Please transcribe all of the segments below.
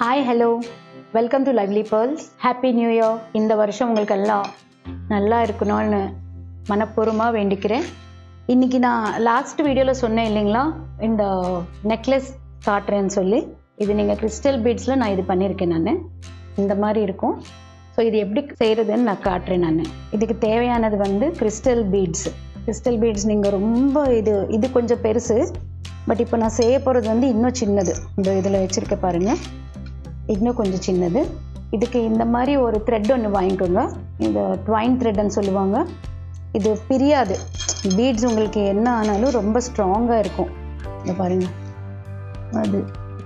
Hi hello welcome to lovely pearls. Happy new year. இந்த வருஷம் உங்களுக்கு எல்லாம் நல்லா இருக்கணும்னு மனப்பூர்வமாக வேண்டிக்கிறேன். இன்றைக்கி நான் லாஸ்ட் வீடியோவில் சொன்னேன் இல்லைங்களா, இந்த நெக்லஸ் காட்டுறேன்னு சொல்லி. இது நீங்கள் கிறிஸ்டல் பீட்ஸில் நான் இது பண்ணியிருக்கேன். நான் இந்த மாதிரி இருக்கும். ஸோ இது எப்படி செய்கிறதுன்னு நான் காட்டுறேன். நான் இதுக்கு தேவையானது வந்து கிறிஸ்டல் பீட்ஸ் நீங்கள் ரொம்ப இது கொஞ்சம் பெருசு. பட் இப்போ நான் செய்ய போகிறது வந்து இன்னும் சின்னது. இந்த இதில் வச்சுருக்க பாருங்கள், இன்னும் கொஞ்சம் சின்னது. இதுக்கு இந்த மாதிரி ஒரு த்ரெட் ஒன்று வாங்கிக்கோங்க. இந்த ட்வைன் த்ரெட்னு சொல்லுவாங்க. இது பிரியாது. பீட்ஸ் உங்களுக்கு என்ன ஆனாலும் ரொம்ப ஸ்ட்ராங்காக இருக்கும். இதை பாருங்கள், அது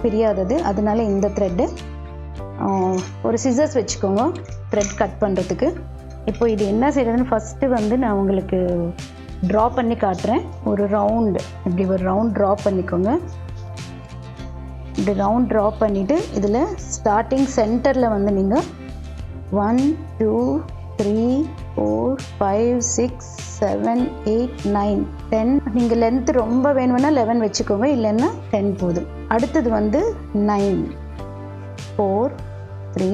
பிரியாதது. அதனால இந்த த்ரெட்டு. ஒரு சிசர்ஸ் வச்சுக்கோங்க த்ரெட் கட் பண்ணுறதுக்கு. இப்போ இது என்ன செய்கிறதுன்னு ஃபஸ்ட்டு வந்து நான் உங்களுக்கு ட்ரா பண்ணி காட்டுறேன். ஒரு ரவுண்டு, இப்படி ஒரு ரவுண்ட் ட்ரா பண்ணிக்கோங்க. இப்படி ரவுண்ட் ட்ரா பண்ணிவிட்டு இதில் ஸ்டார்டிங் சென்டரில் வந்து நீங்கள் 1 2 3 4 5 6 7 8 9 10. நீங்கள் லென்த்து ரொம்ப வேணும்னா 11 வச்சுக்கோங்க, இல்லைன்னா 10 போதும். அடுத்தது வந்து 9 4 3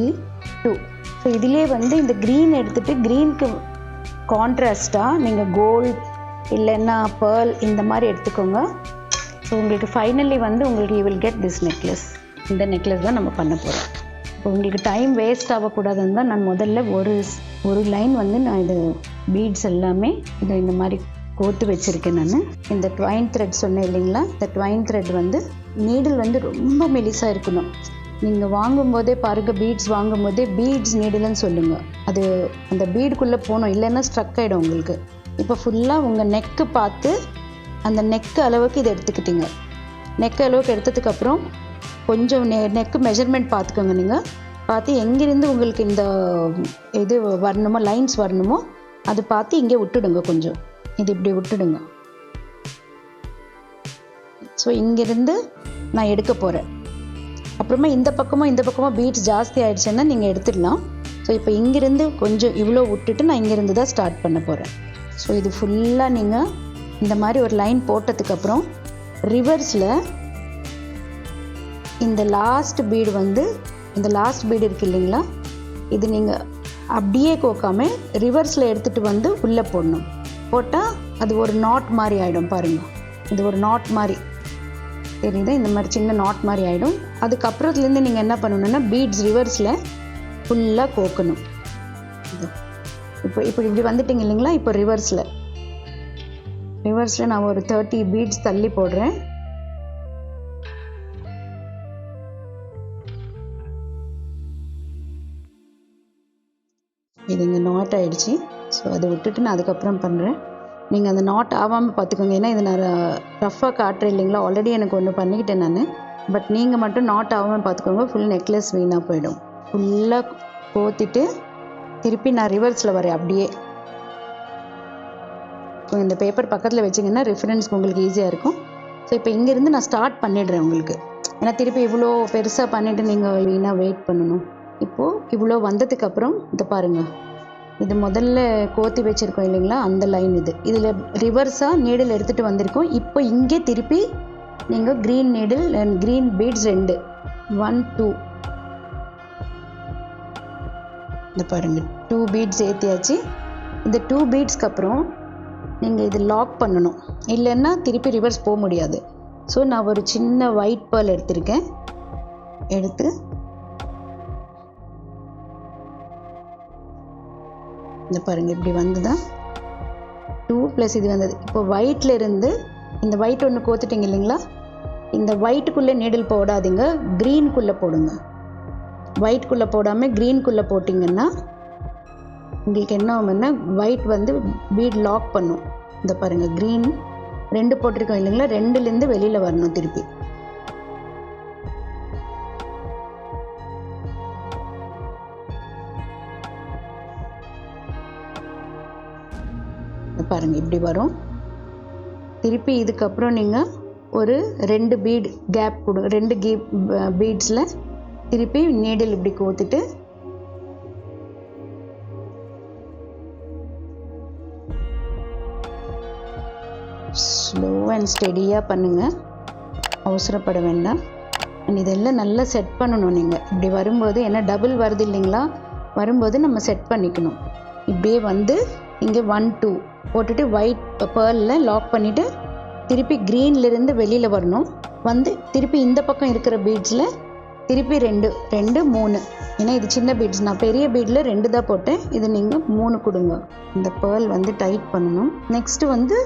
2. ஸோ இதிலே வந்து இந்த க்ரீன் எடுத்துகிட்டு க்ரீனுக்கு கான்ட்ராஸ்டாக நீங்கள் கோல்ட் இல்லைன்னா பேர்ல் இந்த மாதிரி எடுத்துக்கோங்க. ஸோ உங்களுக்கு ஃபைனலி வந்து உங்களுக்கு you will get this necklace. இந்த நெக்லஸ் தான் நம்ம பண்ண போகிறோம். இப்போ உங்களுக்கு டைம் வேஸ்ட் ஆகக்கூடாதுன்னு தான் நான் முதல்ல ஒரு லைன் வந்து நான் இது பீட்ஸ் எல்லாமே இதை இந்த மாதிரி கோர்த்து வச்சுருக்கேன். நான் இந்த ட்வைன் த்ரெட் சொன்னேன் இல்லைங்களா, இந்த ட்வைன் த்ரெட் வந்து நீடில் வந்து ரொம்ப மெலிசாக இருக்கணும். நீங்கள் வாங்கும்போதே பாருங்கள், பீட்ஸ் வாங்கும்போதே பீட்ஸ் நீடில்னு சொல்லுங்கள். அது அந்த பீடுக்குள்ளே போகணும், இல்லைன்னா ஸ்ட்ரக் ஆகிடும் உங்களுக்கு. இப்போ ஃபுல்லாக உங்கள் நெக்கு பார்த்து அந்த நெக்கு அளவுக்கு இதை எடுத்துக்கிட்டீங்க. நெக்கு அளவுக்கு எடுத்ததுக்கப்புறம் கொஞ்சம் நெக்கு மெஷர்மெண்ட் பார்த்துக்கோங்க. நீங்கள் பார்த்து எங்கேருந்து உங்களுக்கு இந்த இது வரணுமோ, லைன்ஸ் வரணுமோ அது பார்த்து இங்கே விட்டுடுங்க. கொஞ்சம் இது இப்படி விட்டுடுங்க. ஸோ இங்கேருந்து நான் எடுக்க போகிறேன். அப்புறமா இந்த பக்கமும் பீட்ஸ் ஜாஸ்தி ஆகிடுச்சுன்னா நீங்கள் எடுத்துடலாம். ஸோ இப்போ இங்கேருந்து கொஞ்சம் இவ்வளோ விட்டுட்டு நான் இங்கேருந்து தான் ஸ்டார்ட் பண்ண போகிறேன். ஸோ இது ஃபுல்லாக நீங்கள் இந்த மாதிரி ஒரு லைன் போட்டதுக்கப்புறம் ரிவர்ஸில் இந்த லாஸ்ட் பீடு வந்து இந்த லாஸ்ட் பீடு இருக்குது இல்லைங்களா, இது நீங்கள் அப்படியே கோக்காமல் ரிவர்ஸில் எடுத்துகிட்டு வந்து உள்ளே போடணும். போட்டால் அது ஒரு நாட் மாதிரி ஆகிடும். பாருங்கள், இது ஒரு நாட் மாதிரி தெரியுது. இந்த மாதிரி சின்ன நாட் மாதிரி ஆகிடும். அதுக்கப்புறத்துலேருந்து நீங்கள் என்ன பண்ணணுன்னா பீட்ஸ் ரிவர்ஸில் ஃபுல்லாக கோக்கணும். இப்போ இப்படி வந்துட்டிங்க இல்லைங்களா. இப்போ ரிவர்ஸில் நான் ஒரு 30 பீட்ஸ் தள்ளி போடுறேன். இது இங்கே நாட் ஆகிடுச்சு. ஸோ அதை விட்டுட்டு நான் அதுக்கப்புறம் பண்ணுறேன். நீங்கள் அந்த நாட் ஆகாமல் பார்த்துக்கோங்க. ஏன்னா இது நான் ரஃப்பாக காட்டுறேன் இல்லைங்களா, ஆல்ரெடி எனக்கு ஒன்று பண்ணிக்கிட்டேன் நான். பட் நீங்கள் மட்டும் நாட் ஆகாமல் பார்த்துக்கோங்க, ஃபுல் நெக்லஸ் வீணாக போயிடும். ஃபுல்லாக கோத்திட்டு திருப்பி நான் ரிவர்ஸில் வரேன். அப்படியே இந்த பேப்பர் பக்கத்தில் வச்சிங்கன்னா ரெஃபரன்ஸ்க்கு உங்களுக்கு ஈஸியாக இருக்கும். ஸோ இப்போ இங்கேருந்து நான் ஸ்டார்ட் பண்ணிடுறேன் உங்களுக்கு. ஏன்னா திருப்பி இவ்வளோ பெருசாக பண்ணிவிட்டு நீங்கள் வீணாக வெயிட் பண்ணணும். இப்போது இவ்வளோ வந்ததுக்கப்புறம் இதை பாருங்கள், இது முதல்ல கோத்தி வச்சுருக்கோம் இல்லைங்களா, அந்த லைன் இது. இதில் ரிவர்ஸாக நீடில் எடுத்துகிட்டு வந்திருக்கோம். இப்போ இங்கே திருப்பி நீங்கள் green needle and green beads 2 1 2 இந்த பாருங்கள் 2 பீட்ஸ் ஏற்றியாச்சு. இந்த 2 பீட்ஸ்க்கு அப்புறம் நீங்கள் இது லாக் பண்ணணும், இல்லைன்னா திருப்பி ரிவர்ஸ் போக முடியாது. ஸோ நான் ஒரு சின்ன ஒயிட் பேர்ல் எடுத்திருக்கேன். எடுத்து இந்த பாருங்கள், இப்படி வந்து தான் 2 + இது வந்தது. இப்போ ஒயிட்டில் இருந்து இந்த ஒயிட் ஒன்று கோத்துட்டிங்க இல்லைங்களா, இந்த ஒயிட்டுக்குள்ளே நீடில் போடாதீங்க, க்ரீனுக்குள்ளே போடுங்க. ஒயிட்குள்ளே போடாமல் க்ரீனுக்குள்ளே போட்டிங்கன்னா உங்களுக்கு என்ன ஆகும்னா ஒயிட் வந்து பீட் லாக் பண்ணும். இந்த பாருங்கள், க்ரீன் 2 போட்டிருக்கோம் இல்லைங்களா, 2லேருந்து வெளியில் வரணும் திருப்பி. பாருங்கள், இப்படி வரும். திருப்பி இதுக்கப்புறம் நீங்கள் ஒரு 2 பீட் கேப் கொடு. 2 பீட்ஸில் திருப்பி நீடில் இப்படி கோத்துட்டு ஸ்லோ அண்ட் ஸ்டெடியாக பண்ணுங்கள், அவசரப்பட வேண்டாம். இதெல்லாம் நல்லா செட் பண்ணணும் நீங்கள். இப்படி வரும்போது ஏன்னா டபுள் வருது இல்லைங்களா, வரும்போது நம்ம செட் பண்ணிக்கணும். இப்படியே வந்து இங்கே 1 2 போட்டுட்டு ஒயிட் பேர்லில் லாக் பண்ணிவிட்டு திருப்பி க்ரீன்லேருந்து வெளியில் வரணும். வந்து திருப்பி இந்த பக்கம் இருக்கிற பீட்ஸில் திருப்பி 2 2 3, ஏன்னா இது சின்ன பீட்ஸ், நான் பெரிய பீடில் 2 தான் போட்டேன், இது நீங்கள் 3 கொடுங்க. இந்த பேர்ல் வந்து டைட் பண்ணணும். நெக்ஸ்ட்டு வந்து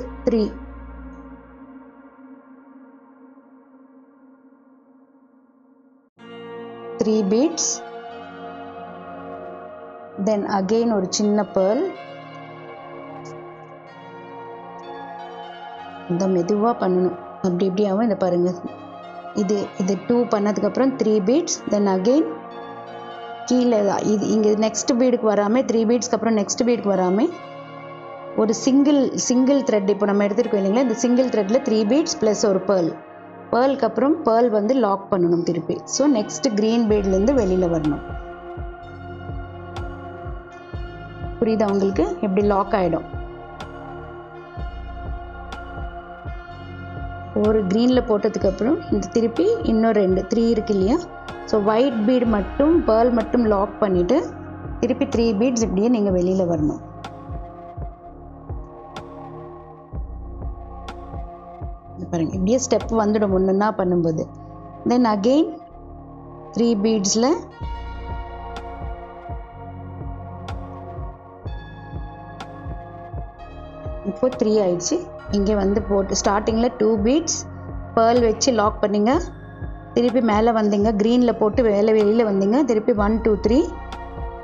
3 beads, then again ஒரு சின்ன pearl. இந்த மெதுவாக பண்ணணும், அப்படி இப்படியாகவும் இதை பாருங்கள். இது 2 பண்ணதுக்கப்புறம் 3 beads, then again கீழே இது இங்கே நெக்ஸ்ட் பீடுக்கு வராமல் 3 beadsக்கு அப்புறம் நெக்ஸ்ட் பீடுக்கு வராமல் ஒரு சிங்கிள் த்ரெட் இப்போ நம்ம எடுத்துருக்கோம் இல்லைங்களா, இந்த சிங்கிள் த்ரெட்டில் 3 beads ப்ளஸ் ஒரு பேர்லுக்கு அப்புறம் பேர்ல் வந்து லாக் பண்ணணும் திருப்பி. ஸோ நெக்ஸ்ட் க்ரீன் பீட்லேருந்து வெளியில் வரணும். புரியுதா உங்களுக்கு? எப்படி லாக் ஆகிடும். ஒரு க்ரீனில் போட்டதுக்கப்புறம் இந்த திருப்பி இன்னும் 2 3 இருக்கு இல்லையா, ஸோ ஒயிட் பீட் மட்டும் பேர்ல் மட்டும் லாக் பண்ணிவிட்டு திருப்பி 3 beads இப்படியே நீங்கள் வெளியில் வரணும். பாருங்கள், இப்படியே ஸ்டெப் வந்துடும் ஒன்றுன்னா பண்ணும்போது. தென் அகெயின் 3 beadsல இப்போ 3 ஆயிடுச்சு. இங்கே வந்து போட்டு ஸ்டார்டிங்கில் 2 beads பேர்ல் வச்சு லாக் பண்ணிங்க, திருப்பி மேலே வந்தீங்க, க்ரீனில் போட்டு வெளியில் வந்தீங்க, திருப்பி 1 2 3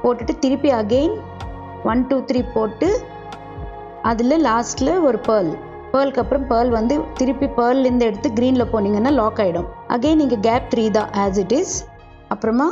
போட்டுட்டு திருப்பி அகெயின் 1 2 3 போட்டு அதில் லாஸ்ட்டில் ஒரு பேர்லுக்கு அப்புறம் பேர்ல் வந்து திருப்பி பேர்லேருந்து எடுத்து க்ரீனில் போனீங்கன்னா லாக் ஆகிடும். அகெயின் நீங்கள் கேப் 3 தான் ஆஸ் இட் இஸ். அப்புறமா